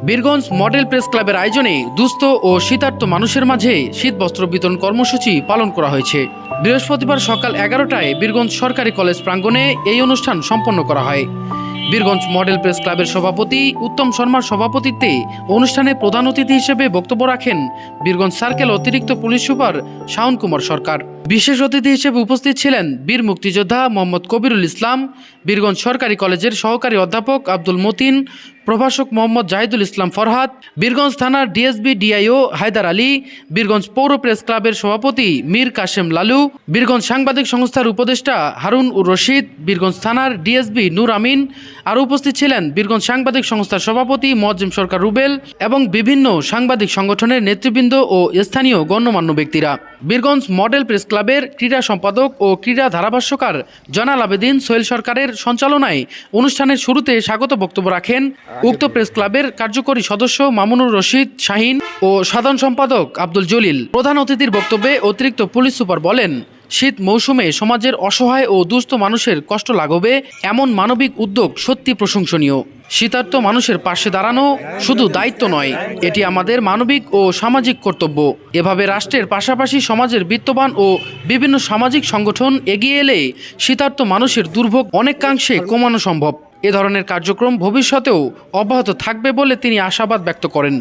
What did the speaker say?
Birganj model press ক্লাবের আয়োজনে দুস্থ ও শীতার্ত মানুষের মাঝে শীত বস্ত্র বিতরণ কর্মসূচি পালন করা হয়েছে। বৃহস্পতিবার সকাল 11টায় বীরগঞ্জ সরকারি কলেজ প্রাঙ্গণে এই অনুষ্ঠান সম্পন্ন করা হয়। বীরগঞ্জ মডেল প্রেস ক্লাবের সভাপতি উত্তম শর্মার সভাপতিত্বে অনুষ্ঠানে প্রধান অতিথি হিসেবে বক্তব্য রাখেন বীরগঞ্জ সার্কেল অতিরিক্ত পুলিশ সুপার শাওন কুমার সরকার। বিশেষ অতিথি হিসেবে উপস্থিত ছিলেন বীর মুক্তিযোদ্ধা মোহাম্মদ কবিরুল ইসলাম, বীরগঞ্জ সরকারি কলেজের সহকারী অধ্যাপক আব্দুল মতিন, প্রভাষক মোহাম্মদ জাহিদুল ইসলাম ফরহাদ, বীরগঞ্জ থানার ডিএসবি ডিআইও হায়দার আলী, বীরগঞ্জ পৌর প্রেস ক্লাবের সভাপতি মীর কাশেম লালু, বীরগঞ্জ সাংবাদিক সংস্থার উপদেষ্টা হারুন উর রশিদ, বীরগঞ্জ থানার ডিএসবি নূর আমিন। আরও উপস্থিত ছিলেন বীরগঞ্জ সাংবাদিক সংস্থার সভাপতি মোয়াজ্জেম সরকার রুবেল এবং বিভিন্ন সাংবাদিক সংগঠনের নেতৃবৃন্দ ও স্থানীয় গণ্যমান্য ব্যক্তিরা। বীরগঞ্জ মডেল প্রেস ক্লাবের ক্রীড়া সম্পাদক ও ক্রীড়া ধারাভাষ্যকার জয়নাল আবেদিন সোহেল সরকারের সঞ্চালনায় অনুষ্ঠানের শুরুতে স্বাগত বক্তব্য রাখেন উক্ত প্রেস ক্লাবের কার্যকরী সদস্য মামুনুর রশিদ শাহিন ও সাধারণ সম্পাদক আব্দুল জলিল। প্রধান অতিথির বক্তব্যে অতিরিক্ত পুলিশ সুপার বলেন, শীত মৌসুমে সমাজের অসহায় ও দুস্থ মানুষের কষ্ট লাঘবে এমন মানবিক উদ্যোগ সত্যি প্রশংসনীয়। শীতার্ত মানুষের পাশে দাঁড়ানো শুধু দায়িত্ব নয়, এটি আমাদের মানবিক ও সামাজিক কর্তব্য। এভাবে রাষ্ট্রের পাশাপাশি সমাজের বিত্তবান ও বিভিন্ন সামাজিক সংগঠন এগিয়ে এলে শীতার্ত মানুষের দুর্ভোগ অনেকাংশে কমানো সম্ভব। এ ধরনের কার্যক্রম ভবিষ্যতেও অব্যাহত থাকবে বলে তিনি আশাবাদ ব্যক্ত করেন।